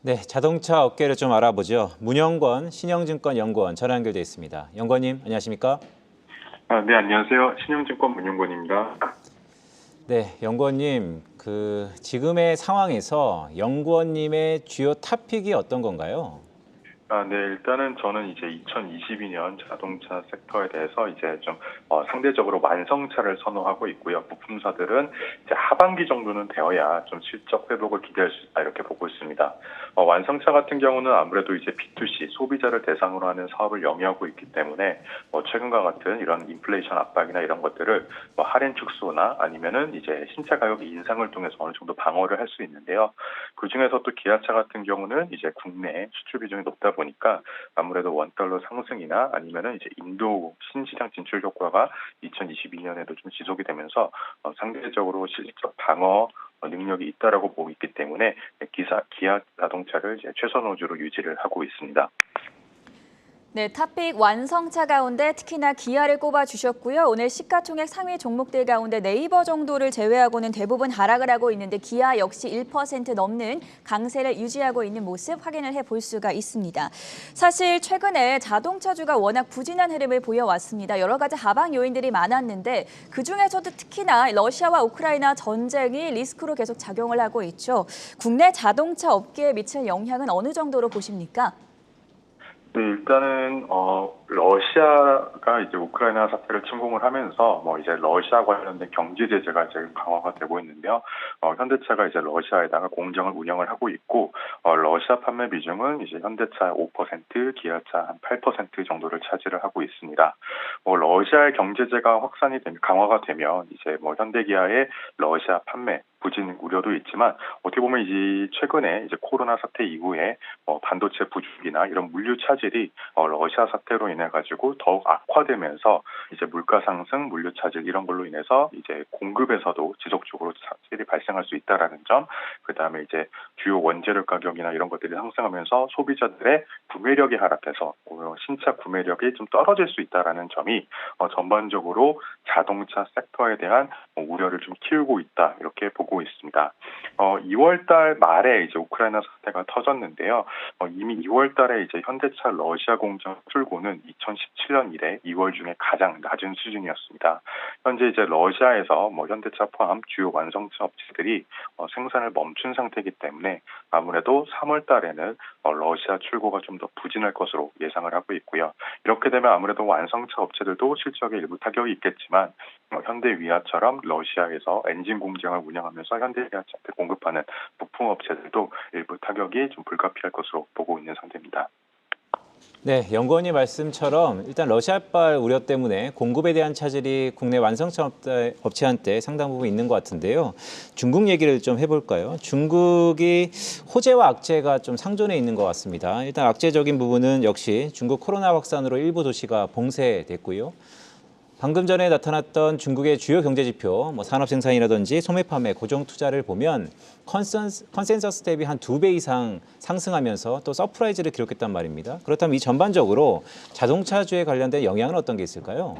네, 자동차 업계를 좀 알아보죠. 문영권 신영증권 연구원 전화 연결돼 있습니다. 연구원님, 안녕하십니까? 네, 안녕하세요. 신영증권 문용곤입니다. 네, 연구원님, 지금의 상황에서 연구원님의 주요 탑픽이 어떤 건가요? 네, 일단은 저는 이제 2022년 자동차 섹터에 대해서 이제 좀 상대적으로 완성차를 선호하고 있고요. 부품사들은 이제 하반기 정도는 되어야 좀 실적 회복을 기대할 수 있다 이렇게 보고 있습니다. 완성차 같은 경우는 아무래도 이제 B2C 소비자를 대상으로 하는 사업을 영위하고 있기 때문에 최근과 같은 이런 인플레이션 압박이나 이런 것들을 할인 축소나 아니면은 이제 신차 가격 인상을 통해서 어느 정도 방어를 할 수 있는데요. 그 중에서 또 기아차 같은 경우는 이제 국내 수출 비중이 높다 보니까 아무래도 원달러 상승이나 아니면은 이제 인도 신시장 진출 효과가 2022년에도 좀 지속이 되면서 상대적으로 실적 방어 능력이 있다라고 보고 있기 때문에 기아 자동차를 이제 최선 호주로 유지를 하고 있습니다. 네, 탑픽 완성차 가운데 특히나 기아를 꼽아주셨고요. 오늘 시가총액 상위 종목들 가운데 네이버 정도를 제외하고는 대부분 하락을 하고 있는데 기아 역시 1% 넘는 강세를 유지하고 있는 모습 확인을 해볼 수가 있습니다. 사실 최근에 자동차주가 워낙 부진한 흐름을 보여왔습니다. 여러 가지 하방 요인들이 많았는데 그중에서도 특히나 러시아와 우크라이나 전쟁이 리스크로 계속 작용을 하고 있죠. 국내 자동차 업계에 미칠 영향은 어느 정도로 보십니까? 네, 일단은 러시아가 이제 우크라이나 사태를 침공을 하면서 이제 러시아 관련된 경제 제재가 이제 강화가 되고 있는데요. 현대차가 이제 러시아에다가 공장을 운영을 하고 있고 러시아 판매 비중은 이제 현대차 5%, 기아차 한 8% 정도를 차지를 하고 있습니다. 러시아의 경제제가 확산이 되면 강화가 되면 이제 현대기아의 러시아 판매 부진 우려도 있지만 어떻게 보면 이 최근에 이제 코로나 사태 이후에 반도체 부족이나 이런 물류 차질이 러시아 사태로 인해 가지고 더욱 악화되면서 이제 물가 상승, 물류 차질 이런 걸로 인해서 이제 공급에서도 지속적으로 차질이 발생할 수 있다라는 점, 그다음에 이제 주요 원재료 가격이나 이런 것들이 상승하면서 소비자들의 구매력이 하락해서 신차 구매력이 좀 떨어질 수 있다라는 점이 전반적으로 자동차 섹터에 대한 우려를 좀 키우고 있다 이렇게 보고 있습니다. 2월달 말에 이제 우크라이나 사태가 터졌는데요. 이미 2월달에 이제 현대차 러시아 공장 출고는 2017년 이래 2월 중에 가장 낮은 수준이었습니다. 현재 이제 러시아에서 현대차 포함 주요 완성차 업체들이 생산을 멈춘 상태이기 때문에 아무래도 3월달에는 러시아 출고가 좀 더 부진할 것으로 예상을 하고 있고요. 이렇게 되면 아무래도 완성차 업체들도 실적에 일부 타격이 있겠지만 현대위아처럼 러시아에서 엔진 공장을 운영하면서 현대기아차한테 공급하는 부품 업체들도 일부 타격이 좀 불가피할 것으로 보고 있는 상태입니다. 네, 연구원님 말씀처럼 일단 러시아발 우려 때문에 공급에 대한 차질이 국내 완성차 업체한테 상당 부분 있는 것 같은데요. 중국 얘기를 좀 해볼까요? 중국이 호재와 악재가 좀 상존해 있는 것 같습니다. 일단 악재적인 부분은 역시 중국 코로나 확산으로 일부 도시가 봉쇄됐고요. 방금 전에 나타났던 중국의 주요 경제 지표, 산업 생산이라든지 소매 판매, 고정 투자를 보면 컨센서스 대비 한 2배 이상 상승하면서 또 서프라이즈를 기록했단 말입니다. 그렇다면 이 전반적으로 자동차주에 관련된 영향은 어떤 게 있을까요?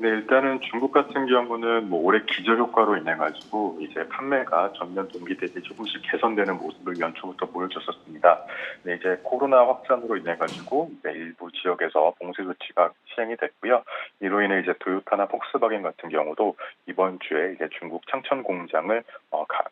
네, 일단은 중국 같은 경우는 올해 기저 효과로 인해 가지고 이제 판매가 전년 동기 대비 조금씩 개선되는 모습을 연초부터 보여줬었습니다. 네, 이제 코로나 확산으로 인해 가지고 이제 일부 지역에서 봉쇄 조치가 시행이 됐고요. 이로 인해 이제 토요타나 폭스바겐 같은 경우도 이번 주에 이제 중국 창천 공장을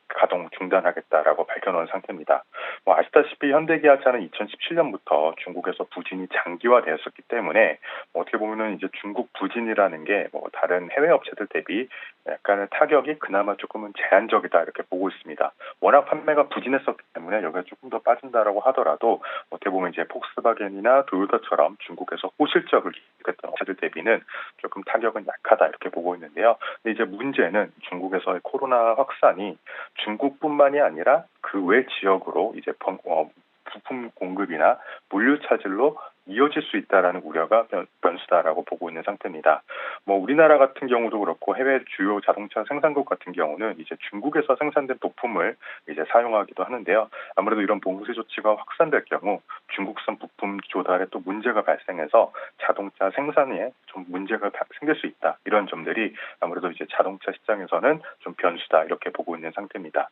가동 중단하겠다라고 밝혀놓은 상태입니다. 아시다시피 현대기아차는 2017년부터 중국에서 부진이 장기화되었었기 때문에 어떻게 보면은 이제 중국 부진이라는 게 다른 해외 업체들 대비 약간의 타격이 그나마 조금은 제한적이다 이렇게 보고 있습니다. 워낙 판매가 부진했었기 때문에 여기가 조금 더 빠진다라고 하더라도 어떻게 보면 이제 폭스바겐이나 토요타처럼 중국에서 호실적을 기록했던 업체들 대비는 조금 타격은 약하다 이렇게 보고 있는데요. 근데 이제 문제는 중국에서의 코로나 확산이 중국뿐만이 아니라 그 외 지역으로 이제 부품 공급이나 물류 차질로 이어질 수 있다라는 우려가 변수다라고 보고 있는 상태입니다. 우리나라 같은 경우도 그렇고 해외 주요 자동차 생산국 같은 경우는 이제 중국에서 생산된 부품을 이제 사용하기도 하는데요. 아무래도 이런 봉쇄 조치가 확산될 경우 중국산 부품 조달에 또 문제가 발생해서 자동차 생산에 좀 문제가 생길 수 있다. 이런 점들이 아무래도 이제 자동차 시장에서는 좀 변수다 이렇게 보고 있는 상태입니다.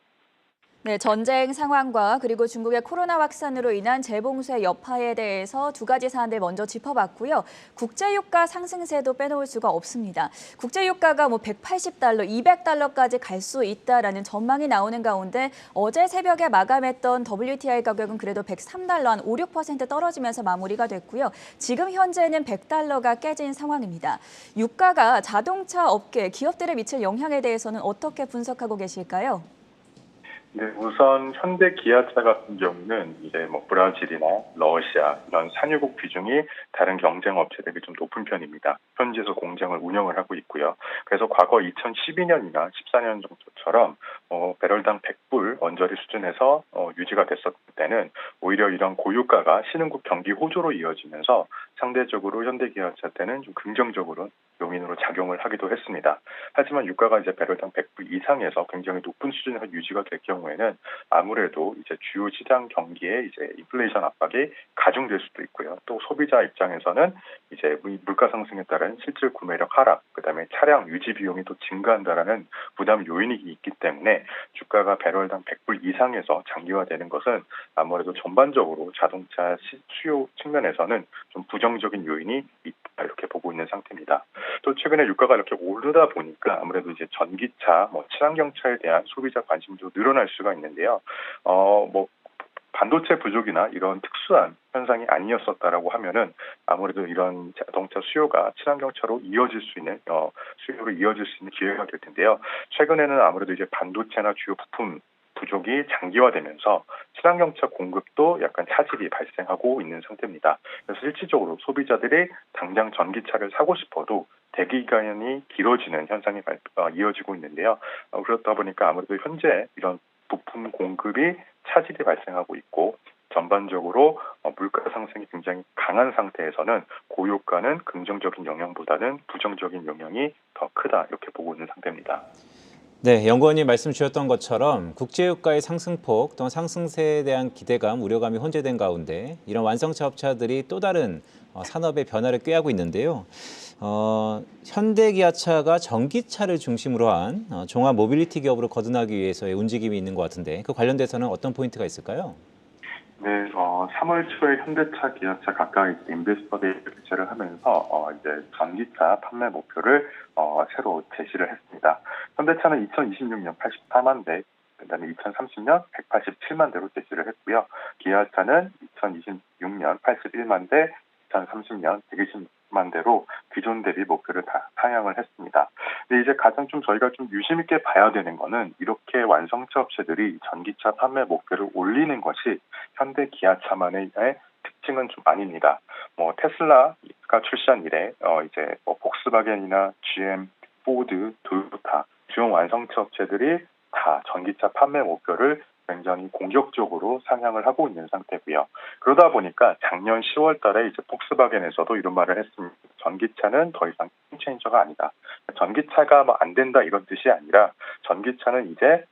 네, 전쟁 상황과 그리고 중국의 코로나 확산으로 인한 재봉쇄 여파에 대해서 두 가지 사안들 먼저 짚어봤고요. 국제유가 상승세도 빼놓을 수가 없습니다. 국제유가가 180달러, 200달러까지 갈 수 있다라는 전망이 나오는 가운데 어제 새벽에 마감했던 WTI 가격은 그래도 103달러, 한 5, 6% 떨어지면서 마무리가 됐고요. 지금 현재는 100달러가 깨진 상황입니다. 유가가 자동차 업계, 기업들에 미칠 영향에 대해서는 어떻게 분석하고 계실까요? 네, 우선 현대 기아차 같은 경우는 이제 브라질이나 러시아 이런 산유국 비중이 다른 경쟁 업체 대비 좀 높은 편입니다. 현지에서 공장을 운영을 하고 있고요. 그래서 과거 2012년이나 14년 정도처럼 배럴당 100불 언저리 수준에서 유지가 됐었을 때는 오히려 이런 고유가가 신흥국 경기 호조로 이어지면서 상대적으로 현대 기아차 때는 좀 긍정적으로 요인으로 작용을 하기도 했습니다. 하지만 유가가 이제 배럴당 100불 이상에서 굉장히 높은 수준에서 유지가 될 경우에는 아무래도 이제 주요 시장 경기에 이제 인플레이션 압박이 가중될 수도 있고요. 또 소비자 입장에서는 이제 물가 상승에 따른 실질 구매력 하락, 그다음에 차량 유지 비용이 또 증가한다라는 부담 요인이 있기 때문에 주가가 배럴당 100불 이상에서 장기화되는 것은 아무래도 전반적으로 자동차 수요 측면에서는 좀 부정적인 요인이 있다 이렇게 보고 있는 상태입니다. 또 최근에 유가가 이렇게 오르다 보니까 아무래도 이제 전기차, 친환경차에 대한 소비자 관심도 늘어날 수가 있는데요. 반도체 부족이나 이런 특수한 현상이 아니었었다라고 하면은 아무래도 이런 자동차 수요가 친환경차로 이어질 수 있는 수요로 이어질 수 있는 기회가 될 텐데요. 최근에는 아무래도 이제 반도체나 주요 부품 부족이 장기화되면서 친환경차 공급도 약간 차질이 발생하고 있는 상태입니다. 그래서 실질적으로 소비자들이 당장 전기차를 사고 싶어도 대기 기간이 길어지는 현상이 이어지고 있는데요. 그렇다 보니까 아무래도 현재 이런 부품 공급이 차질이 발생하고 있고 전반적으로 물가 상승이 굉장히 강한 상태에서는 고유가는 긍정적인 영향보다는 부정적인 영향이 더 크다 이렇게 보고 있는 상태입니다. 네, 연구원님 말씀 주셨던 것처럼 국제유가의 상승폭 또는 상승세에 대한 기대감, 우려감이 혼재된 가운데 이런 완성차 업체들이 또 다른 산업의 변화를 꾀하고 있는데요. 현대기아차가 전기차를 중심으로 한 종합 모빌리티 기업으로 거듭나기 위해서의 움직임이 있는 것 같은데 그 관련돼서는 어떤 포인트가 있을까요? 네, 3월 초에 현대차, 기아차 각각 인베스터 데이를 개최를 하면서 이제 전기차 판매 목표를 새로 제시를 했습니다. 현대차는 2026년 84만 대, 그다음에 2030년 187만 대로 제시를 했고요. 기아차는 2026년 81만 대, 2030년 120만 대로 기존 대비 목표를 다 상향을 했습니다. 근데 이제 가장 좀 저희가 좀 유심 있게 봐야 되는 거는 이렇게 완성차 업체들이 전기차 판매 목표를 올리는 것이 현대 기아차만의 특징은 좀 아닙니다. 테슬라가 출시한 이래 이제 폭스바겐이나 GM, 포드, 토요타 주요 완성차 업체들이 다 전기차 판매 목표를 굉장히 공격적으로 상향을 하고 있는 상태고요. 그러다 보니까 작년 10월 달에 이제 폭스바겐에서도 이런 말을 했습니다. 전기차는 더 이상 게임체인저가 아니다. 전기차가 안 된다 이런 뜻이 아니라 전기차는 이제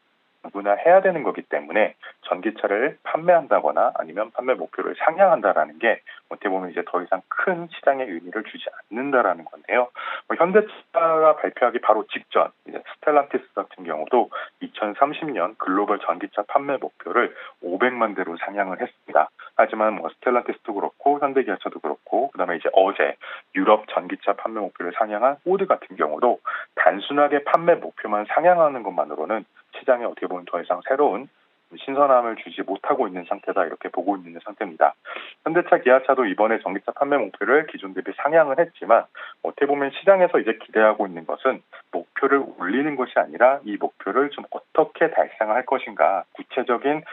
누구나 해야 되는 거기 때문에 전기차를 판매한다거나 아니면 판매 목표를 상향한다라는 게 어떻게 보면 이제 더 이상 큰 시장에 의미를 주지 않는다라는 건데요. 현대차가 발표하기 바로 직전 이제 스텔란티스 같은 경우도 2030년 글로벌 전기차 판매 목표를 500만 대로 상향을 했습니다. 하지만 스텔란티스도 그렇고 현대기아차도 그렇고 그다음에 이제 어제 유럽 전기차 판매 목표를 상향한 포드 같은 경우도 단순하게 판매 목표만 상향하는 것만으로는 시장에 어떻게 보면 더 이상 새로운 신선함을 주지 못하고 있는 상태다 이렇게 보고 있는 상태입니다. 현대차, 기아차도 이번에 전기차 판매 목표를 기존 대비 상향을 했지만 어떻게 보면 시장에서 이제 기대하고 있는 것은 목표를 올리는 것이 아니라 이 목표를 좀 어떻게 달성할 것인가 구체적인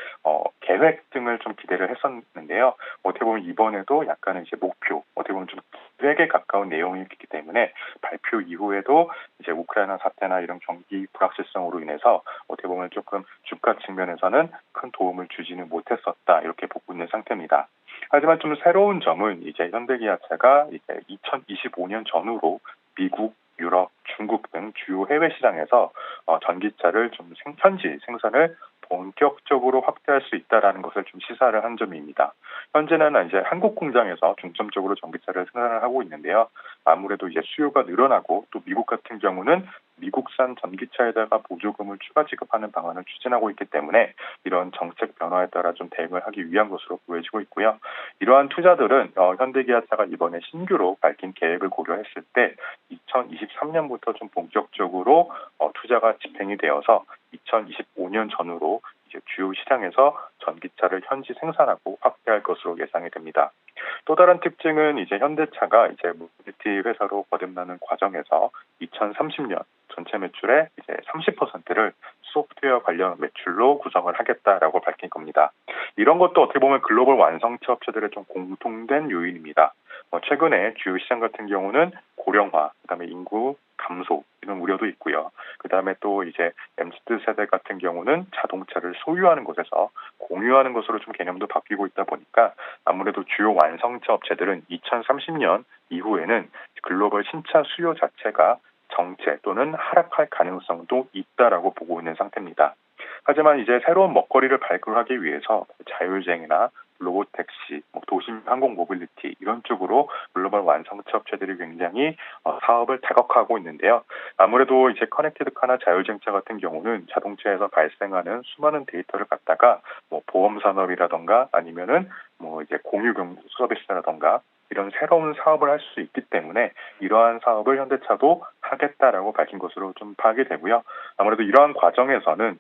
계획 등을 좀 기대를 했었는데요. 어떻게 보면 이번에도 약간은 이제 목표, 어떻게 보면 좀 계획에 가까운 내용이기 때문에 발표 이후에도 이제 우크라이나 사태나 이런 경기 불확실성으로 인해서 어떻게 보면 조금 주가 측면에서는 큰 도움을 주지는 못했었다 이렇게 보고 있는 상태입니다. 하지만 좀 새로운 점은 이제 현대기아차가 이제 2025년 전후로 미국, 유럽, 중국 등 주요 해외 시장에서 전기차를 좀 현지 생산을 본격적으로 확대할 수 있다라는 것을 좀 시사를 한 점입니다. 현재는 이제 한국 공장에서 중점적으로 전기차를 생산을 하고 있는데요. 아무래도 이제 수요가 늘어나고 또 미국 같은 경우는 미국산 전기차에다가 보조금을 추가 지급하는 방안을 추진하고 있기 때문에 이런 정책 변화에 따라 좀 대응을 하기 위한 것으로 보여지고 있고요. 이러한 투자들은 현대기아차가 이번에 신규로 밝힌 계획을 고려했을 때 2023년부터 좀 본격적으로 투자가 집행이 되어서 2025년 전후로 이제 주요 시장에서 전기차를 현지 생산하고 확대할 것으로 예상이 됩니다. 또 다른 특징은 이제 현대차가 이제 모빌리티 회사로 거듭나는 과정에서 2030년 전체 매출의 이제 30%를 소프트웨어 관련 매출로 구성을 하겠다라고 밝힌 겁니다. 이런 것도 어떻게 보면 글로벌 완성차 업체들의 좀 공통된 요인입니다. 최근에 주요 시장 같은 경우는 고령화, 그다음에 인구 감소 이런 우려도 있고요. 그다음에 또 이제 MZ 세대 같은 경우는 자동차를 소유하는 곳에서 공유하는 것으로 좀 개념도 바뀌고 있다 보니까 아무래도 주요 완성차 업체들은 2030년 이후에는 글로벌 신차 수요 자체가 정체 또는 하락할 가능성도 있다라고 보고 있는 상태입니다. 하지만 이제 새로운 먹거리를 발굴하기 위해서 자율주행이나 로보택시, 도심 항공 모빌리티 이런 쪽으로 글로벌 완성차 업체들이 굉장히 사업을 다각화하고 있는데요. 아무래도 이제 커넥티드 카나 자율주행차 같은 경우는 자동차에서 발생하는 수많은 데이터를 갖다가 보험 산업이라던가 아니면은 이제 공유 서비스라던가 이런 새로운 사업을 할 수 있기 때문에 이러한 사업을 현대차도 하겠다라고 밝힌 것으로 좀 파악이 되고요. 아무래도 이러한 과정에서는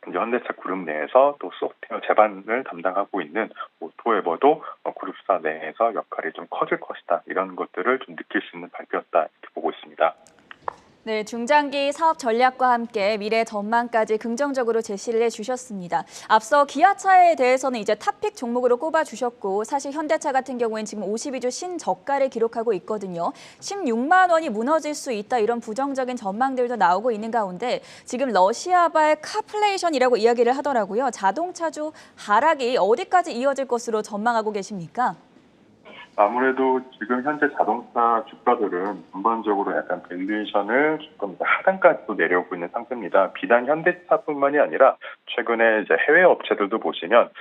현대차 그룹 내에서 또 소프트웨어 제반을 담당하고 있는 오토에버도 그룹사 내에서 역할이 좀 커질 것이다. 이런 것들을 좀 느낄 수 있는 발표였다 이렇게 보고 있습니다. 네, 중장기 사업 전략과 함께 미래 전망까지 긍정적으로 제시를 해주셨습니다. 앞서 기아차에 대해서는 이제 탑픽 종목으로 꼽아주셨고 사실 현대차 같은 경우에는 지금 52주 신저가를 기록하고 있거든요. 16만 원이 무너질 수 있다 이런 부정적인 전망들도 나오고 있는 가운데 지금 러시아발 카플레이션이라고 이야기를 하더라고요. 자동차주 하락이 어디까지 이어질 것으로 전망하고 계십니까? 아무래도 지금 현재 자동차 주가들은 전반적으로 약간 밸류에이션을 조금 하단까지도 내려오고 있는 상태입니다. 비단 현대차뿐만이 아니라 최근에 이제 해외 업체들도 보시면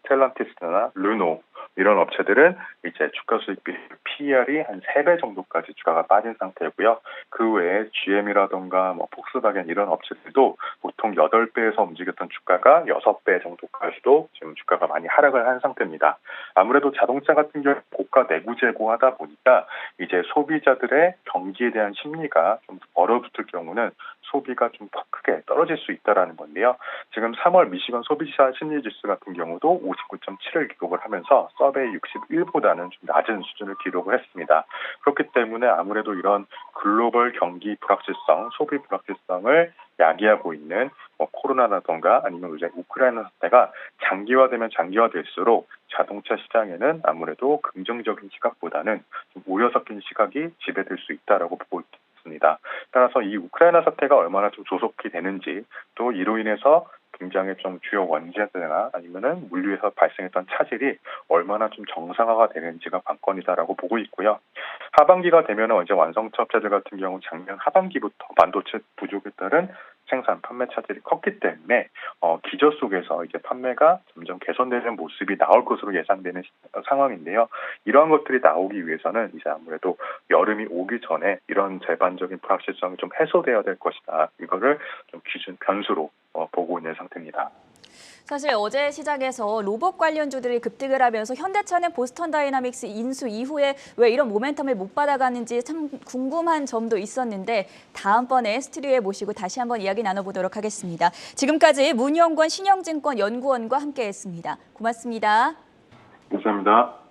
스텔란티스나 르노 이런 업체들은 이제 주가 수익비 PER이 한 3배 정도까지 주가가 빠진 상태고요. 그 외에 GM이라던가 폭스바겐 이런 업체들도 보통 8배에서 움직였던 주가가 6배 정도까지도 지금 주가가 많이 하락을 한 상태입니다. 아무래도 자동차 같은 경우 고가 내구 재고하다 보니까 이제 소비자들의 경기에 대한 심리가 좀 얼어붙을 경우는 소비가 좀 더 크게 떨어질 수 있다라는 건데요. 지금 3월 미시건 소비자 심리지수 같은 경우도 59.7을 기록을 하면서 서베이 61보다는 좀 낮은 수준을 기록을 했습니다. 그렇기 때문에 아무래도 이런 글로벌 경기 불확실성, 소비 불확실성을 야기하고 있는 코로나라던가 아니면 이제 우크라이나 사태가 장기화되면 장기화될수록 자동차 시장에는 아무래도 긍정적인 시각보다는 좀 우려 섞인 시각이 지배될 수 있다라고 보고 있습니다. 따라서 이 우크라이나 사태가 얼마나 좀 조속히 되는지 또 이로 인해서 굉장히 좀 주요 원재료나 아니면은 물류에서 발생했던 차질이 얼마나 좀 정상화가 되는지가 관건이다라고 보고 있고요. 하반기가 되면은 이제 완성차 업체들 같은 경우 작년 하반기부터 반도체 부족에 따른 생산, 판매 차질이 컸기 때문에 기저 속에서 이제 판매가 점점 개선되는 모습이 나올 것으로 예상되는 상황인데요. 이러한 것들이 나오기 위해서는 이제 아무래도 여름이 오기 전에 이런 제반적인 불확실성이 좀 해소되어야 될 것이다. 이거를 좀 기준 변수로 보고 있는 상태입니다. 사실 어제 시장에서 로봇 관련주들이 급등을 하면서 현대차는 보스턴 다이나믹스 인수 이후에 왜 이런 모멘텀을 못 받아가는지 참 궁금한 점도 있었는데 다음번에 스튜디오에 모시고 다시 한번 이야기 나눠보도록 하겠습니다. 지금까지 문영권 신영증권 연구원과 함께했습니다. 고맙습니다. 감사합니다.